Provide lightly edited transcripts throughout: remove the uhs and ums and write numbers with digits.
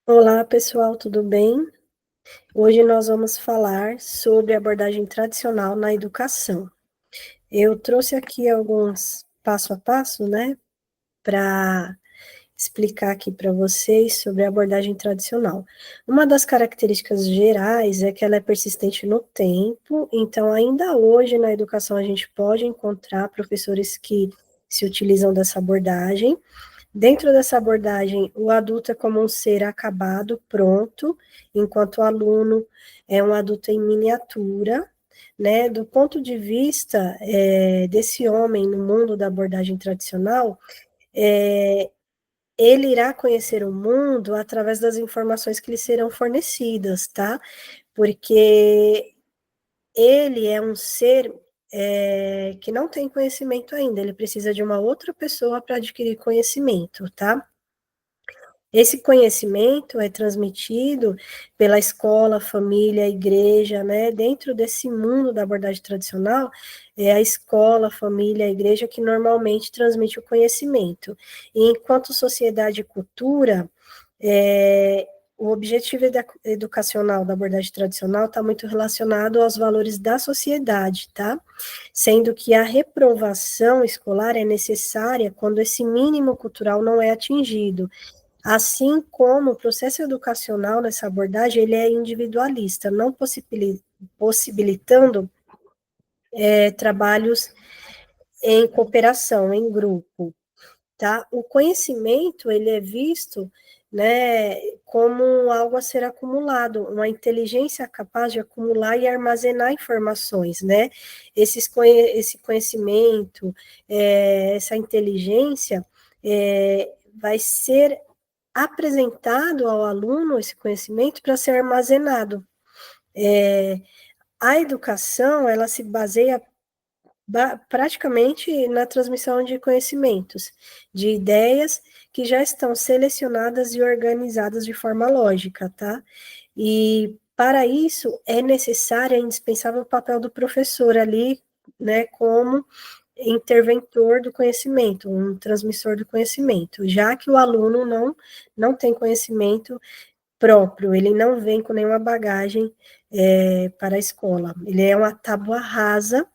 Olá, pessoal, tudo bem? Hoje nós vamos falar sobre a abordagem tradicional na educação. Eu trouxe aqui alguns passo a passo, né, para explicar aqui para vocês sobre a abordagem tradicional. Uma das características gerais é que ela é persistente no tempo, então ainda hoje na educação a gente pode encontrar professores que se utilizam dessa abordagem. Dentro dessa abordagem, o adulto é como um ser acabado, pronto, enquanto o aluno é um adulto em miniatura, né? Do ponto de vista desse homem no mundo da abordagem tradicional, ele irá conhecer o mundo através das informações que lhe serão fornecidas, tá? Porque ele é um ser que não tem conhecimento ainda, ele precisa de uma outra pessoa para adquirir conhecimento, tá? Esse conhecimento é transmitido pela escola, família, igreja, né? Dentro desse mundo da abordagem tradicional, é a escola, família, a igreja que normalmente transmite o conhecimento. E enquanto sociedade e cultura, o objetivo educacional da abordagem tradicional está muito relacionado aos valores da sociedade, tá? Sendo que a reprovação escolar é necessária quando esse mínimo cultural não é atingido. Assim como o processo educacional nessa abordagem, ele é individualista, não possibilitando trabalhos em cooperação, em grupo, tá? O conhecimento, ele é visto, né, como algo a ser acumulado, uma inteligência capaz de acumular e armazenar informações, né? Esse conhecimento, essa inteligência, vai ser apresentado ao aluno esse conhecimento para ser armazenado. A educação, ela se baseia praticamente na transmissão de conhecimentos, de ideias que já estão selecionadas e organizadas de forma lógica, tá? E para isso é necessário, é indispensável o papel do professor ali, né, como interventor do conhecimento, um transmissor do conhecimento, já que o aluno não tem conhecimento próprio, ele não vem com nenhuma bagagem para a escola, ele é uma tábua rasa,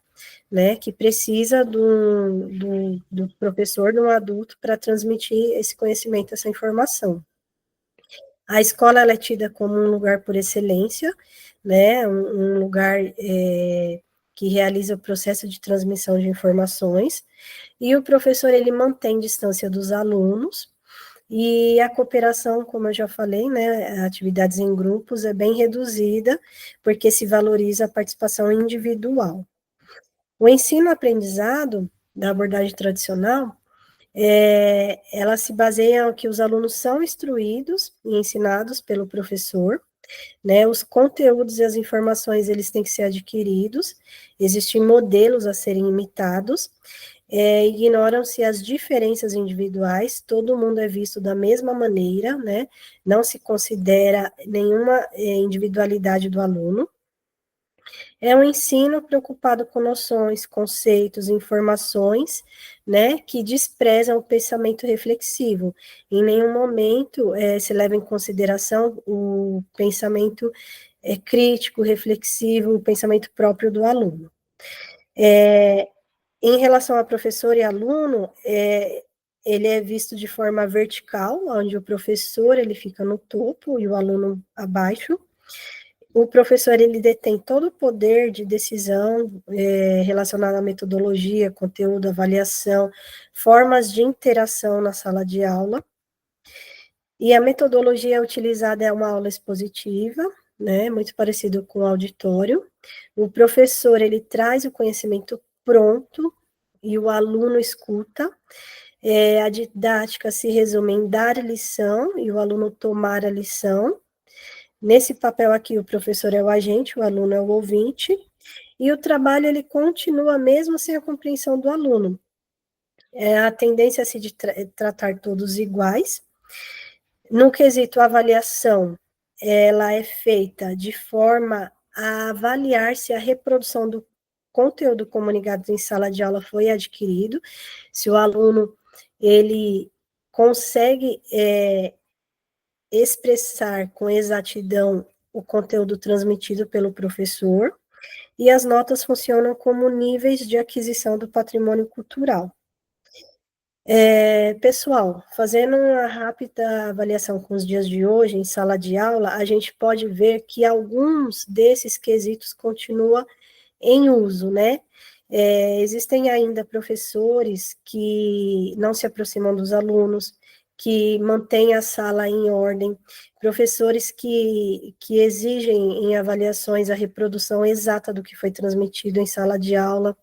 né, que precisa do professor, de um adulto, para transmitir esse conhecimento, essa informação. A escola ela é tida como um lugar por excelência, né, um lugar que realiza o processo de transmissão de informações, e o professor ele mantém distância dos alunos, e a cooperação, como eu já falei, né, atividades em grupos é bem reduzida, porque se valoriza a participação individual. O ensino-aprendizado da abordagem tradicional, ela se baseia em que os alunos são instruídos e ensinados pelo professor, né, os conteúdos e as informações, eles têm que ser adquiridos, existem modelos a serem imitados, ignoram-se as diferenças individuais, todo mundo é visto da mesma maneira, né, não se considera nenhuma individualidade do aluno. É um ensino preocupado com noções, conceitos, informações, né, que desprezam o pensamento reflexivo. Em nenhum momento se leva em consideração o pensamento crítico, reflexivo, o pensamento próprio do aluno. Em relação a professor e aluno, ele é visto de forma vertical, onde o professor ele fica no topo e o aluno abaixo. O professor ele detém todo o poder de decisão relacionado à metodologia, conteúdo, avaliação, formas de interação na sala de aula. E a metodologia utilizada é uma aula expositiva, né, muito parecido com o auditório. O professor ele traz o conhecimento pronto e o aluno escuta. A didática se resume em dar lição e o aluno tomar a lição. Nesse papel aqui, o professor é o agente, o aluno é o ouvinte, e o trabalho ele continua mesmo sem a compreensão do aluno. A tendência é de tratar todos iguais. No quesito avaliação, ela é feita de forma a avaliar se a reprodução do conteúdo comunicado em sala de aula foi adquirido, se o aluno ele consegue expressar com exatidão o conteúdo transmitido pelo professor, e as notas funcionam como níveis de aquisição do patrimônio cultural. Pessoal, fazendo uma rápida avaliação com os dias de hoje, em sala de aula, a gente pode ver que alguns desses quesitos continuam em uso, né? Existem ainda professores que não se aproximam dos alunos, que mantêm a sala em ordem, professores que exigem em avaliações a reprodução exata do que foi transmitido em sala de aula.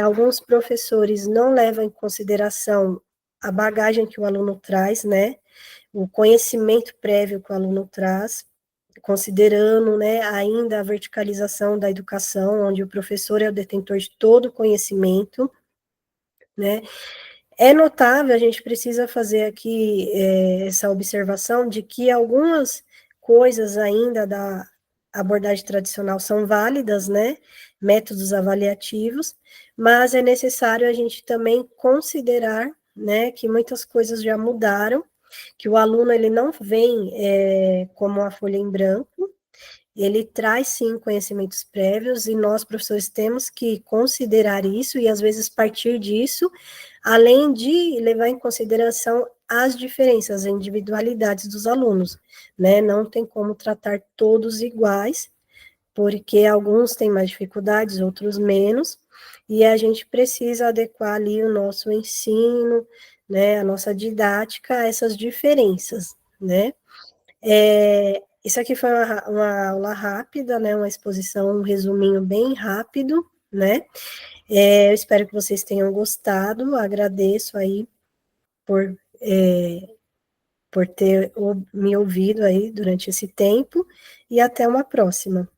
Alguns professores não levam em consideração a bagagem que o aluno traz, né? O conhecimento prévio que o aluno traz, considerando, né, ainda a verticalização da educação, onde o professor é o detentor de todo o conhecimento, né? É notável, a gente precisa fazer aqui essa observação de que algumas coisas ainda da abordagem tradicional são válidas, né? Métodos avaliativos, mas é necessário a gente também considerar, né, que muitas coisas já mudaram, que o aluno ele não vem como uma folha em branco, ele traz sim conhecimentos prévios e nós, professores, temos que considerar isso e às vezes partir disso, além de levar em consideração as diferenças, as individualidades dos alunos, né? Não tem como tratar todos iguais, porque alguns têm mais dificuldades, outros menos, e a gente precisa adequar ali o nosso ensino, né, a nossa didática a essas diferenças, né? Isso aqui foi uma aula rápida, né, uma exposição, um resuminho bem rápido, né? Eu espero que vocês tenham gostado, agradeço aí por, por ter me ouvido aí durante esse tempo, e até uma próxima.